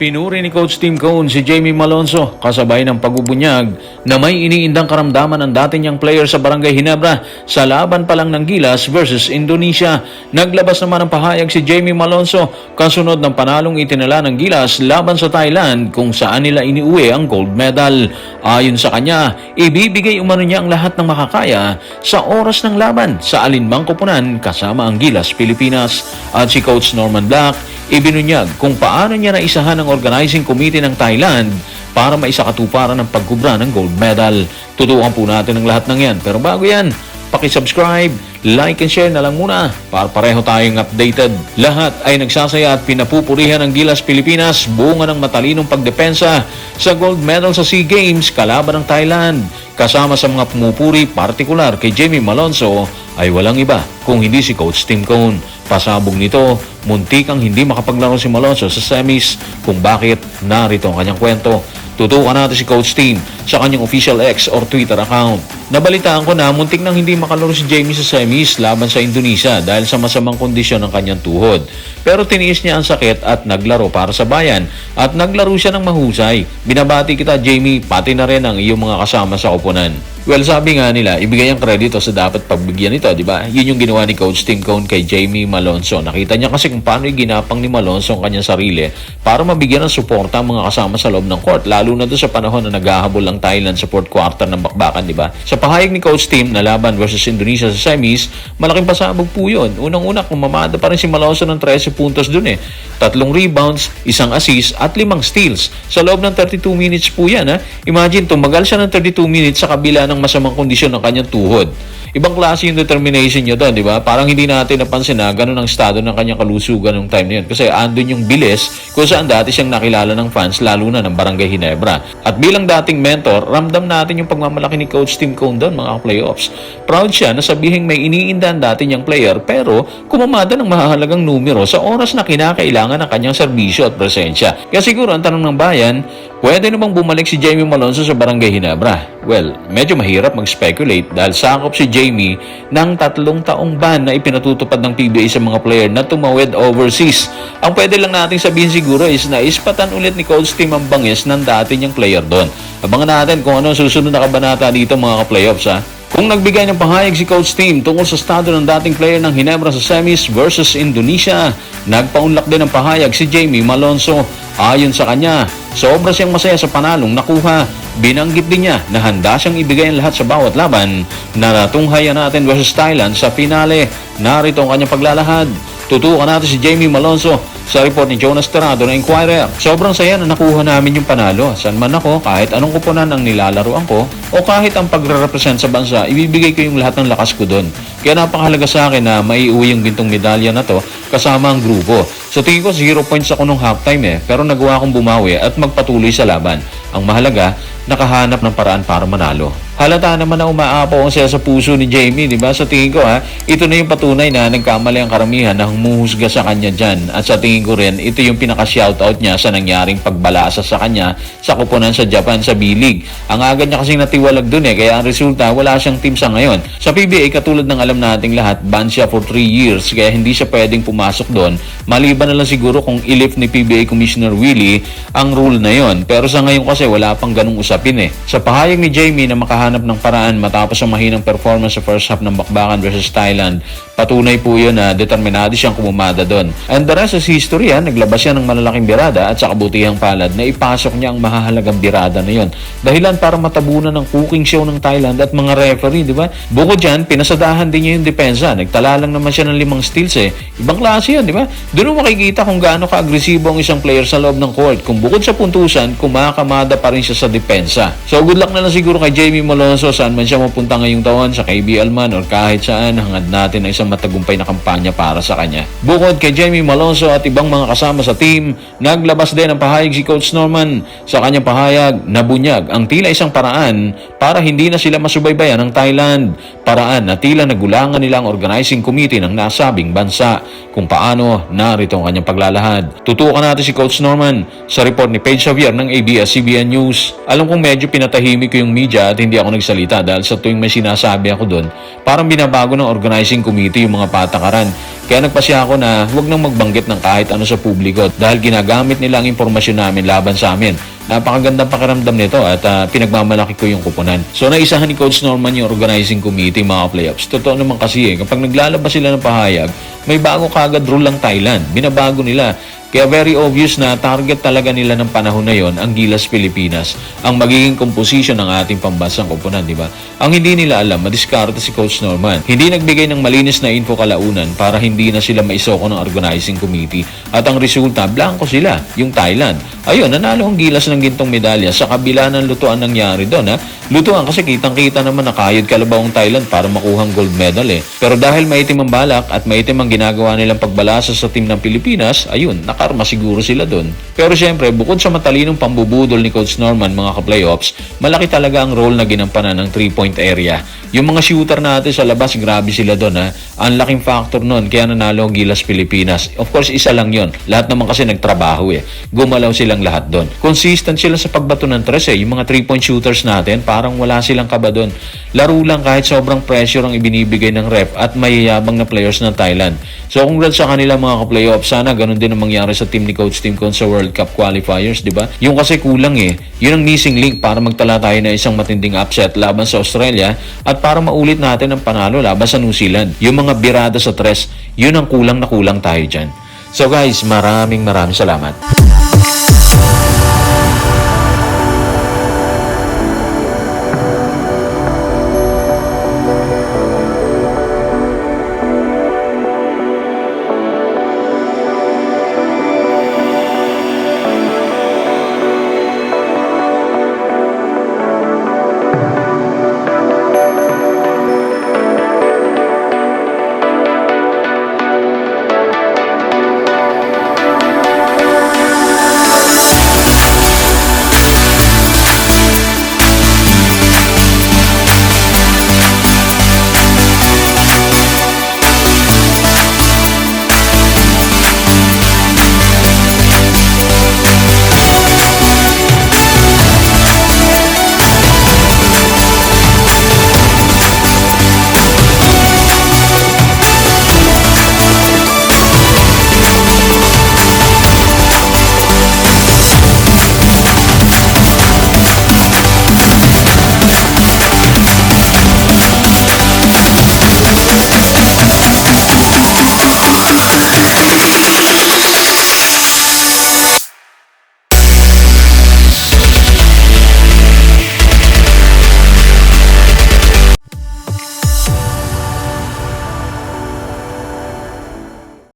Pinuri ni Coach Tim Cone si Jamie Malonzo kasabay ng pagbubunyag na may iniindang karamdaman ng dati niyang player sa Barangay Ginebra sa laban pa lang ng Gilas versus Indonesia. Naglabas naman ng pahayag si Jamie Malonzo kasunod ng panalong itinala ng Gilas laban sa Thailand kung saan nila iniuwi ang gold medal. Ayon sa kanya, ibibigay umano niya ang lahat ng makakaya sa oras ng laban sa alinmang koponan kasama ang Gilas Pilipinas. At si Coach Norman Black, ibinunyag kung paano niya naisahan ang organizing committee ng Thailand para maisakatuparan ng pagkubra ng gold medal. Tutukan po natin ang lahat ng yan. Pero bago yan, paki-subscribe, like and share na lang muna para pareho tayong updated. Lahat ay nagsasaya at pinapupurihan ng Gilas Pilipinas bunga ng matalinong pagdepensa sa gold medal sa SEA Games kalaban ng Thailand. Kasama sa mga pumupuri, partikular kay Jamie Malonzo, ay walang iba kung hindi si Coach Tim Cone. Pasabog nito, muntik ang hindi makapaglaro si Malonzo sa semis. Kung bakit, narito ang kanyang kwento. Tutukan natin si Coach Tim sa kanyang official X or Twitter account. Nabalitaan ko na muntik nang hindi makalaro si Jamie sa semis laban sa Indonesia dahil sa masamang kondisyon ng kanyang tuhod. Pero tiniis niya ang sakit at naglaro para sa bayan at naglaro siya ng mahusay. Binabati kita Jamie, pati na rin ang iyong mga kasama sa koponan. Well, sabi nga nila, ibigay ang kredito sa dapat pagbigyan nito, di ba? Yun yung ginawa ni Coach Tim Cone kay Jamie Malonzo. Nakita niya kasi kung paano ginapang ni Malonzo ang kanyang sarili para mabigyan ng suporta ang mga kasama sa loob ng court, lalo na doon sa panahon na naghahabol ang Thailand sa fourth quarter ng bakbakan, di ba? Sa pahayag ni Coach Tim na laban versus Indonesia sa semis, malaking pasabog po yun. Unang-una, kumamada pa rin si Malonzo ng 13 puntos dun eh. 3 rebounds, 1 assist at 5 steals. Sa loob ng 32 minutes po yan, ha? Imagine, tumagal siya ng 32 minutes sa kabila ng masamang kondisyon ng kanyang tuhod. Ibang klase yung determination niya doon, di ba? Parang hindi natin napansin na ganun ang estado ng kanyang kalusugan ng time na yun. Kasi andun yung bilis kung saan dati siyang nakilala ng fans, lalo na ng Barangay Ginebra. At bilang dating mentor, ramdam natin yung pagmamalaki ni Coach Tim Cone doon, mga playoffs. Proud siya na sabihing may iniindahan dati niyang player, pero kumamada ng mahalagang numero sa oras na kinakailangan ng kanyang serbisyo at presensya. Kaya siguro ang tanong ng bayan, pwede na bang bumalik si Jamie Malonzo sa Barangay Ginebra? Well, medyo mahirap mag-speculate dahil sakop si Jamie ng 3 taong ban na ipinatutupad ng PBA sa mga player na tumawid overseas. Ang pwede lang nating sabihin siguro is na ispatan ulit ni Coach Tim ang bangis ng dati niyang player doon. Abangan natin kung ano ang susunod na kabanata dito mga ka-playoffs, ha. Kung nagbigay ng pahayag si Coach Tim tungkol sa estado ng dating player ng Ginebra sa semis versus Indonesia, nagpaunlak din ng pahayag si Jamie Malonzo. Ayon sa kanya, sobra siyang masaya sa panalong nakuha. Binanggit din niya na handa siyang ibigay ang lahat sa bawat laban na natunghayan natin versus Thailand sa finale. Narito ang kanyang paglalahad. Tutukan natin si Jamie Malonzo sa report ni Jonas Terrado ng Inquirer. Sobrang saya na nakuha namin yung panalo. Saan man ako, kahit anong kuponan ang nilalaroan ko, o kahit ang pagre-represent sa bansa, ibibigay ko yung lahat ng lakas ko doon. Kaya napakahalaga sa akin na maiuwi yung gintong medalya na to kasama ang grupo. So tingin ko 0 points ako nung halftime pero nagawa akong bumawi at magpatuloy sa laban. Ang mahalaga, nakahanap ng paraan para manalo. Halata naman na umaapaw ang saya sa puso ni Jamie, di ba? Sa tingin ko ito na yung patunay na nagkamali ang karamihan na humuhusga sa kanya dyan. At sa tingin ko rin, ito yung pinaka-shoutout niya sa nangyaring pagbalasa sa kanya sa kuponan sa Japan sa B-League. Ang agad niya kasing natiwalag dun kaya ang resulta, wala siyang team sa ngayon. Sa PBA, katulad ng alam nating lahat, ban siya for 3 years kaya hindi siya pwedeng pumasok doon. Maliban na lang siguro kung i-lift ni PBA Commissioner Willie ang rule na yon. Pero sa ngayon kasi wala pang ganung usapin Sa pahayag ni Jamie na makahanap ng paraan matapos ang mahinang performance sa first half ng bakbakan versus Thailand, patunay po yun na determinado siyang kumumada doon. And the rest is history. Naglabas siya ng malalaking birada at sa kabutihang palad na ipasok niya ang mahahalagang birada na yon. Dahilan para matabunan ng cooking show ng Thailand at mga referee, di ba? Bukod dyan, pinasadahan din niya yung depensa. Nagtala lang naman siya ng 5 steals Ibang klase yan, di ba? Doon mo makikita kung gaano ka-agresibo ang isang player sa loob ng court. Kung bukod sa puntusan, kumakamada pa rin siya sa depensa. So good luck na lang siguro kay Jamie Malonzo saan man siya mapunta ngayong taon, sa KBL man or kahit saan. Hangad natin ang isang matagumpay na kampanya para sa kanya. Bukod kay Jamie Malonzo at ibang mga kasama sa team, naglabas din ang pahayag si Coach Norman. Sa kanyang pahayag, nabunyag ang tila isang paraan para hindi na sila masubaybayan ng Thailand. Paraan na tila nagulangan nila ang organizing committee ng nasabing bansa. Kung paano, narito ang kanyang paglalahad. Tutukan natin si Coach Norman sa report ni Paige Xavier ng ABS-CBN News. Alam kong medyo pinatahimik ko yung media at hindi ako nagsalita dahil sa tuwing may sinasabi ako doon, parang binabago ng organizing committee yung mga patakaran. Kaya nagpasya ako na huwag nang magbanggit ng kahit ano sa publiko dahil ginagamit nila ang impormasyon namin laban sa amin. Napakagandang pakiramdam nito at pinagmamalaki ko yung kupunan. So naisahan ni Coach Norman yung organizing committee mga playoffs. Totoo naman kasi kapag naglalabas sila ng pahayag, may bago kagad rule lang Thailand. Binabago nila. Kaya very obvious na target talaga nila ng panahon na yon ang Gilas Pilipinas, ang magiging composition ng ating pambansang koponan, di ba? Ang hindi nila alam, madiskarte si Coach Norman. Hindi nagbigay ng malinis na info kalaunan para hindi na sila maisoko ng organizing committee. At ang resulta, blanco sila, yung Thailand. Ayun, nanalo ang Gilas ng gintong medalya sa kabila ng lutuan nangyari doon. Lutuan kasi kitang-kita naman na kayod kalabaw ang Thailand para makuhang gold medal eh. Pero dahil maitim ang balak at maitim ang ginagawa nilang pagbalasa sa team ng Pilipinas, ayun, nakarma siguro sila doon. Pero syempre, bukod sa matalinong pambubudol ni Coach Norman mga ka-playoffs, malaki talaga ang role na ginampanan ng 3-point area. Yung mga shooter natin sa labas, grabe sila doon Ang laking factor noon, kaya nanalo ang Gilas Pilipinas. Of course, isa lang yon. Lahat naman kasi nagtrabaho eh. Gumalaw silang lahat doon. Consistent sila sa pagbato ng tres eh. Yung mga 3-point shooters natin, parang wala silang kaba doon. Laro lang kahit sobrang pressure ang ibinibigay ng ref at mayayabang na players ng Thailand. So congrats sa kanila mga ka-playoffs. Sana ganun din ang mangyari sa team ni Coach Tim Con sa World Cup qualifiers, di ba? Yung kasi kulang eh. Yun ang missing link para magtala tayo na isang matinding upset laban sa Australia at para maulit natin ang panalo laban sa New Zealand. Yung mga birada sa tres, yun ang kulang na kulang tayo dyan. So guys, maraming salamat.